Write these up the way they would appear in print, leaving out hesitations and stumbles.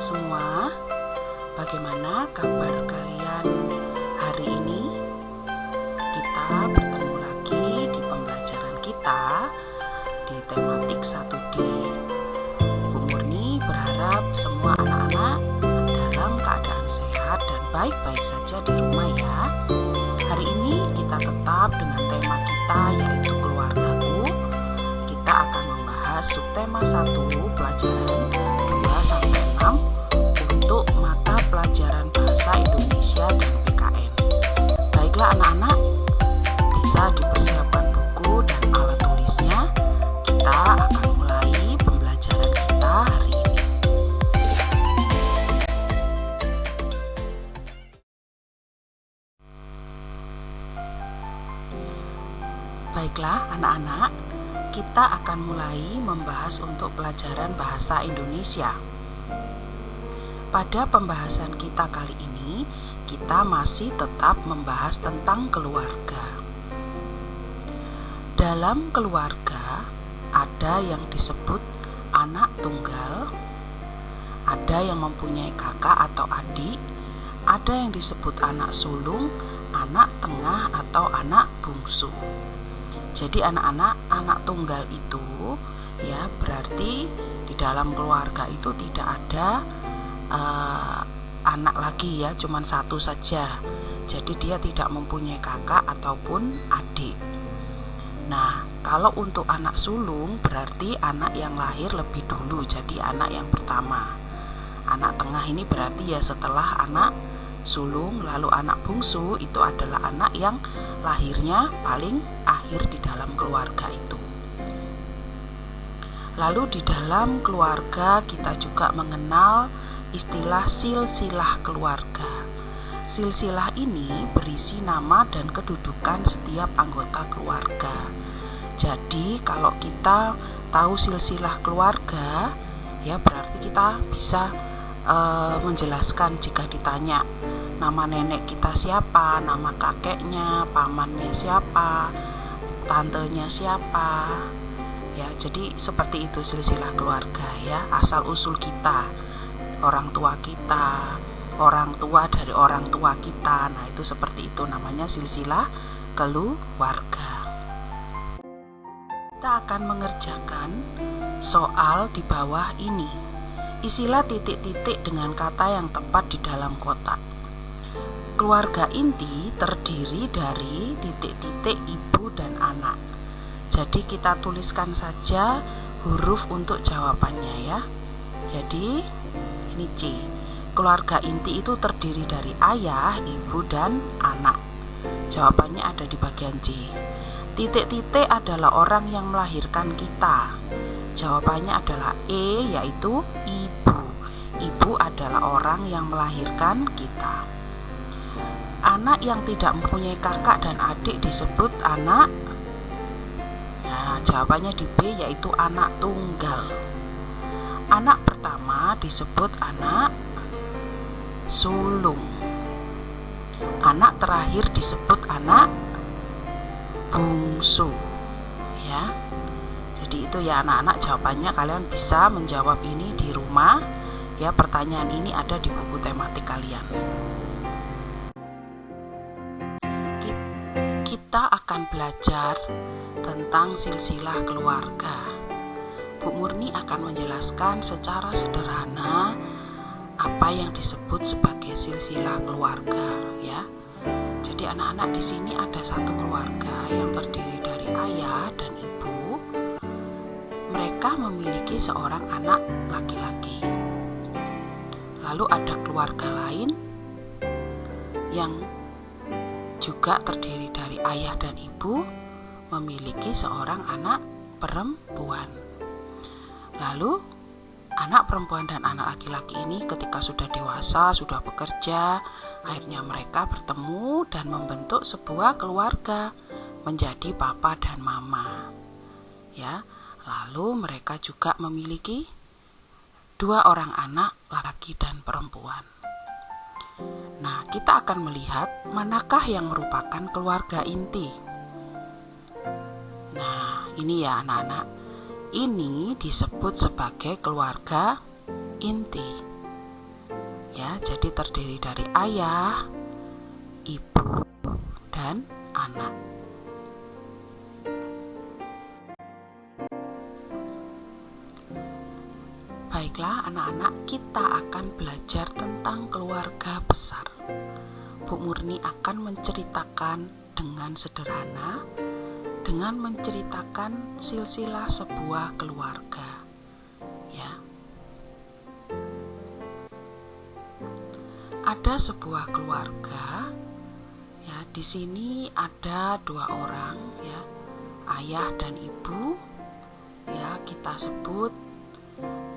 semua, bagaimana kabar kalian hari ini? Kita bertemu lagi di pembelajaran kita di tematik 1D. Bu Murni berharap semua anak-anak dalam keadaan sehat dan baik-baik saja di rumah ya. Hari ini kita tetap dengan tema kita yaitu keluargaku. Kita akan membahas subtema 1 pelajaran 2-6 untuk mata pelajaran bahasa Indonesia dan PKN. Baiklah anak-anak, bisa dipersiapkan buku dan alat tulisnya. Kita akan mulai pembelajaran kita hari ini. Baiklah anak-anak, kita akan mulai membahas untuk pelajaran bahasa Indonesia. Pada pembahasan kita kali ini, kita masih tetap membahas tentang keluarga. Dalam keluarga, ada yang disebut anak tunggal, ada yang mempunyai kakak atau adik, ada yang disebut anak sulung, anak tengah atau anak bungsu. Jadi anak tunggal itu ya berarti di dalam keluarga itu tidak ada anak lagi ya, cuman satu saja. Jadi dia tidak mempunyai kakak ataupun adik. Nah, kalau untuk anak sulung berarti anak yang lahir lebih dulu, jadi anak yang pertama. Anak tengah ini berarti ya setelah anak sulung, lalu anak bungsu itu adalah anak yang lahirnya paling akhir di dalam keluarga itu. Lalu di dalam keluarga kita juga mengenal istilah silsilah keluarga. Silsilah ini berisi nama dan kedudukan setiap anggota keluarga. Jadi kalau kita tahu silsilah keluarga, ya berarti kita bisa menjelaskan jika ditanya nama nenek kita siapa, nama kakeknya, pamannya siapa, tantenya siapa. Ya, jadi seperti itu silsilah keluarga ya, asal usul kita, orang tua kita, orang tua dari orang tua kita. Nah, itu seperti itu namanya silsilah keluarga. Kita akan mengerjakan soal di bawah ini. Isilah titik-titik dengan kata yang tepat di dalam kotak. Keluarga inti terdiri dari titik-titik ibu dan anak. Jadi kita tuliskan saja huruf untuk jawabannya ya. Jadi ini C. Keluarga inti itu terdiri dari ayah, ibu, dan anak. Jawabannya ada di bagian C. Titik-titik adalah orang yang melahirkan kita. Jawabannya adalah E, yaitu ibu. Ibu adalah orang yang melahirkan kita. Anak yang tidak mempunyai kakak dan adik disebut anak. Nah, jawabannya di B, yaitu anak tunggal. Anak pertama disebut anak sulung. Anak terakhir disebut anak bungsu. Ya. Jadi itu ya anak-anak, jawabannya kalian bisa menjawab ini di rumah. Ya, pertanyaan ini ada di buku tematik kalian. Kita akan belajar tentang silsilah keluarga. Bu Murni akan menjelaskan secara sederhana apa yang disebut sebagai silsilah keluarga ya. Jadi anak-anak di sini ada satu keluarga yang terdiri dari ayah dan ibu. Mereka memiliki seorang anak laki-laki. Lalu ada keluarga lain yang juga terdiri dari ayah dan ibu, memiliki seorang anak perempuan. Lalu anak perempuan dan anak laki-laki ini ketika sudah dewasa, sudah bekerja, akhirnya mereka bertemu dan membentuk sebuah keluarga menjadi papa dan mama. Ya, lalu mereka juga memiliki 2 orang anak laki dan perempuan. Nah, kita akan melihat manakah yang merupakan keluarga inti. Nah, ini ya anak-anak. Ini disebut sebagai keluarga inti. Ya, jadi terdiri dari ayah, ibu, dan anak. Baiklah anak-anak, kita akan belajar tentang keluarga besar. Bu Murni akan menceritakan dengan sederhana, dengan menceritakan silsilah sebuah keluarga. Ya. Ada sebuah keluarga. Ya, di sini ada 2 orang, ya. Ayah dan ibu. Ya, kita sebut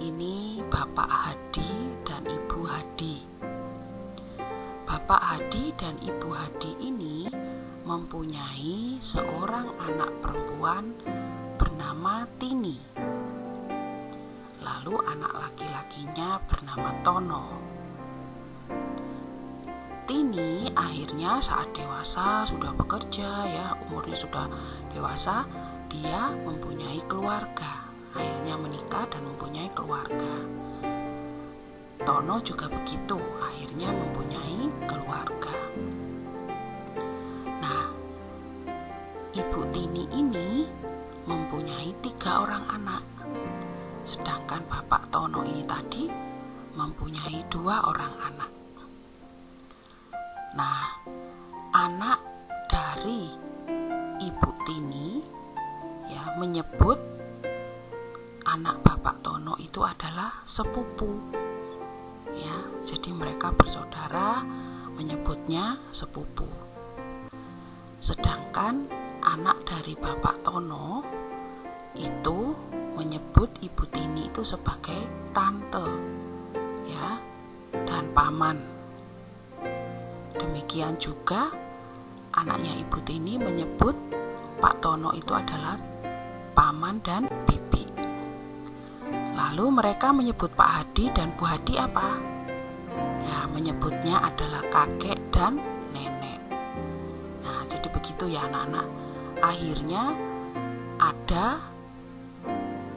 ini Bapak Hadi dan Ibu Hadi. Bapak Hadi dan Ibu Hadi ini mempunyai seorang anak perempuan bernama Tini. Lalu anak laki-lakinya bernama Tono. Tini akhirnya saat dewasa sudah bekerja, ya, umurnya sudah dewasa, dia mempunyai keluarga. Akhirnya menikah dan mempunyai keluarga. Tono juga begitu, akhirnya mempunyai keluarga. Nah, Ibu Tini ini mempunyai 3 orang anak. Sedangkan Bapak Tono ini tadi mempunyai 2 orang anak. Nah, anak dari Ibu Tini ya menyebut anak Bapak Tono itu adalah sepupu. Ya, jadi mereka bersaudara, menyebutnya sepupu. Sedangkan anak dari Bapak Tono itu menyebut Ibu Tini itu sebagai tante, ya, dan paman. Demikian juga anaknya Ibu Tini menyebut Pak Tono itu adalah paman dan bibi. Lalu mereka menyebut Pak Hadi dan Bu Hadi apa? Ya, menyebutnya adalah kakek dan nenek. Nah, jadi begitu ya anak-anak. Akhirnya ada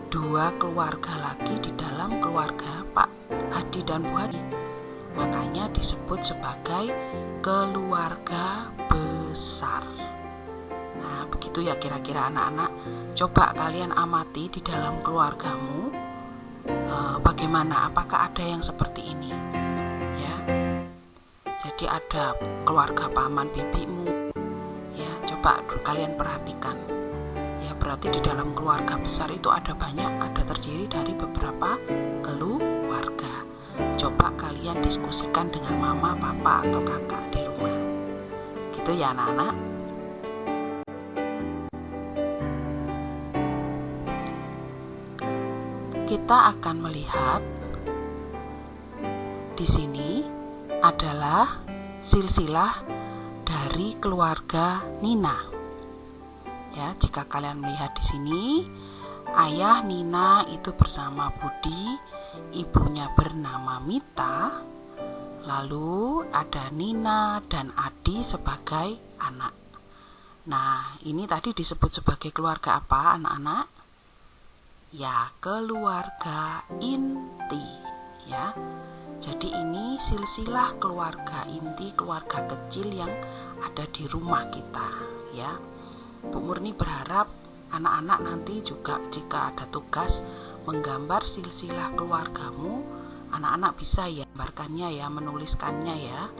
2 keluarga lagi di dalam keluarga Pak Hadi dan Bu Hadi. Makanya disebut sebagai keluarga besar. Nah, begitu ya kira-kira anak-anak. Coba kalian amati di dalam keluargamu, bagaimana, apakah ada yang seperti ini, ya. Jadi ada keluarga paman bibimu, ya. Coba kalian perhatikan, ya. Berarti di dalam keluarga besar itu ada banyak, ada terdiri dari beberapa keluarga. Coba kalian diskusikan dengan mama, papa, atau kakak di rumah. Gitu ya anak-anak. Kita akan melihat di sini adalah silsilah dari keluarga Nina. Ya, jika kalian melihat di sini, ayah Nina itu bernama Budi, ibunya bernama Mita, lalu ada Nina dan Adi sebagai anak. Nah, ini tadi disebut sebagai keluarga apa, anak-anak? Ya, keluarga inti, ya. Jadi ini silsilah keluarga inti, keluarga kecil yang ada di rumah kita, ya. Bu Murni berharap anak-anak nanti juga jika ada tugas menggambar silsilah keluargamu, anak-anak bisa ya gambarkannya, ya, menuliskannya, ya,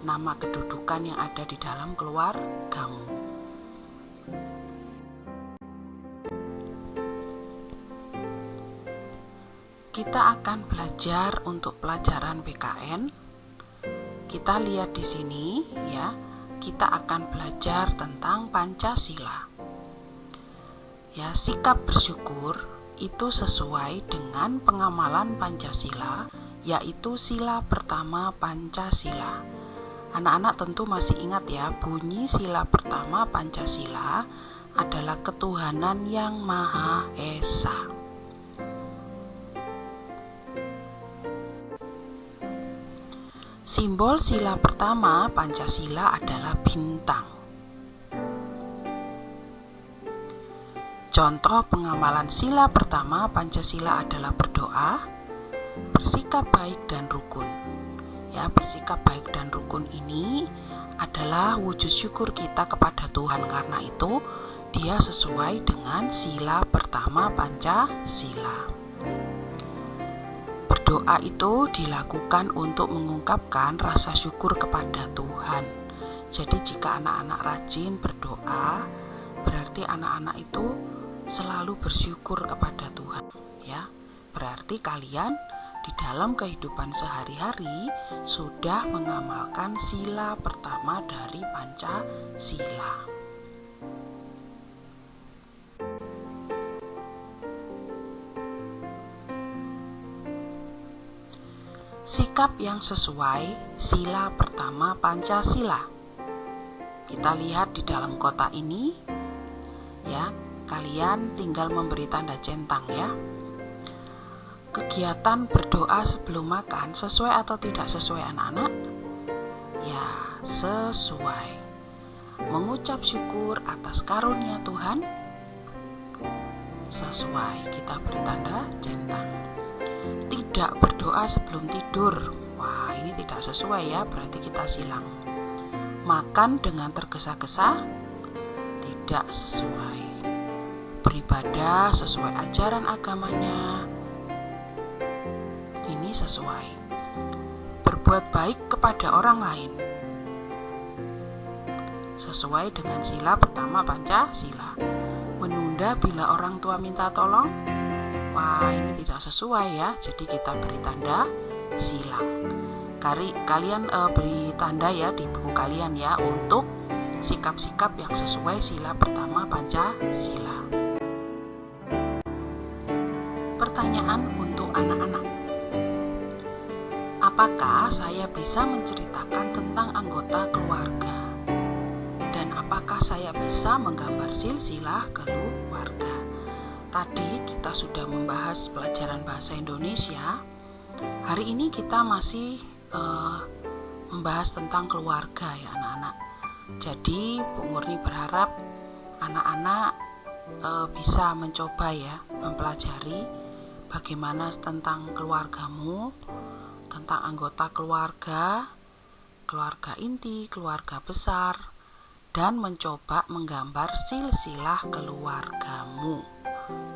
nama kedudukan yang ada di dalam keluargamu. Kita akan belajar untuk pelajaran PKN. Kita lihat di sini, ya. Kita akan belajar tentang Pancasila. Ya, sikap bersyukur itu sesuai dengan pengamalan Pancasila, yaitu sila pertama Pancasila. Anak-anak tentu masih ingat ya, bunyi sila pertama Pancasila adalah ketuhanan yang Maha Esa. Simbol sila pertama Pancasila adalah bintang. Contoh pengamalan sila pertama Pancasila adalah berdoa, bersikap baik dan rukun. Ya, bersikap baik dan rukun ini adalah wujud syukur kita kepada Tuhan, karena itu dia sesuai dengan sila pertama Pancasila. Berdoa itu dilakukan untuk mengungkapkan rasa syukur kepada Tuhan. Jadi jika anak-anak rajin berdoa, berarti anak-anak itu selalu bersyukur kepada Tuhan, ya. Berarti kalian di dalam kehidupan sehari-hari sudah mengamalkan sila pertama dari Pancasila. Sikap yang sesuai sila pertama Pancasila. Kita lihat di dalam kotak ini, ya, kalian tinggal memberi tanda centang ya. Kegiatan berdoa sebelum makan sesuai atau tidak sesuai anak-anak? Ya, sesuai. Mengucap syukur atas karunia Tuhan? Sesuai, kita beri tanda centang. Tidak berdoa sebelum tidur. Wah, ini tidak sesuai ya, berarti kita silang. Makan dengan tergesa-gesa? Tidak sesuai. Beribadah sesuai ajaran agamanya? Ini sesuai. Berbuat baik kepada orang lain? Sesuai dengan sila pertama Pancasila. Menunda bila orang tua minta tolong? Wah, ini tidak sesuai ya, jadi kita beri tanda silang. Kalian beri tanda ya di buku kalian ya untuk sikap-sikap yang sesuai sila pertama Pancasila. Pertanyaan untuk anak-anak. Apakah saya bisa menceritakan tentang anggota keluarga? Dan apakah saya bisa menggambar silsilah keluarga? Tadi kita sudah membahas pelajaran bahasa Indonesia. Hari ini kita masih membahas tentang keluarga ya anak-anak. Jadi Bu Murni berharap anak-anak bisa mencoba ya mempelajari bagaimana tentang keluargamu, tentang anggota keluarga, keluarga inti, keluarga besar, dan mencoba menggambar silsilah keluargamu.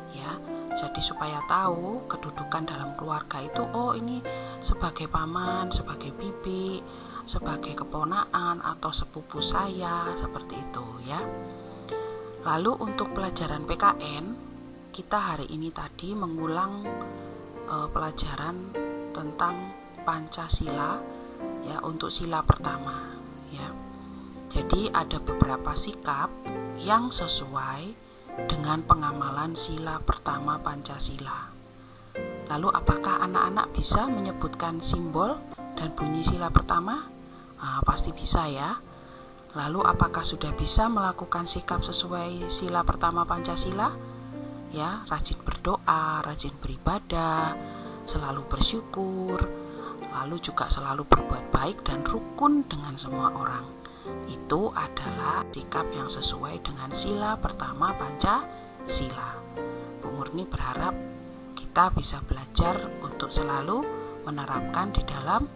Ya, jadi supaya tahu kedudukan dalam keluarga itu, oh ini sebagai paman, sebagai bibi, sebagai keponakan atau sepupu saya, seperti itu ya. Lalu untuk pelajaran PKN, kita hari ini tadi mengulang pelajaran tentang Pancasila ya untuk sila pertama ya. Jadi ada beberapa sikap yang sesuai dengan pengamalan sila pertama Pancasila. Lalu apakah anak-anak bisa menyebutkan simbol dan bunyi sila pertama? Pasti bisa ya. Lalu apakah sudah bisa melakukan sikap sesuai sila pertama Pancasila? Ya, rajin berdoa, rajin beribadah, selalu bersyukur, lalu juga selalu berbuat baik dan rukun dengan semua orang. Itu adalah sikap yang sesuai dengan sila pertama Pancasila. Bu Murni berharap kita bisa belajar untuk selalu menerapkan di dalam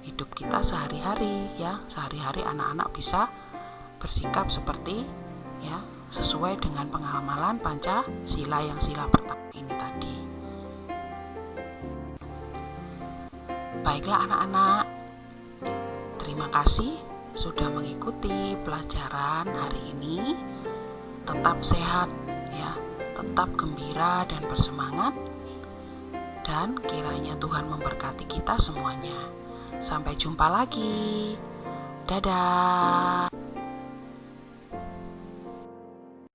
hidup kita sehari-hari ya. Sehari-hari anak-anak bisa bersikap seperti ya sesuai dengan pengamalan Pancasila yang sila pertama ini tadi. Baiklah anak-anak, terima kasih sudah mengikuti pelajaran hari ini. Tetap sehat ya, tetap gembira dan bersemangat, dan kiranya Tuhan memberkati kita semuanya. Sampai jumpa lagi. Dadah.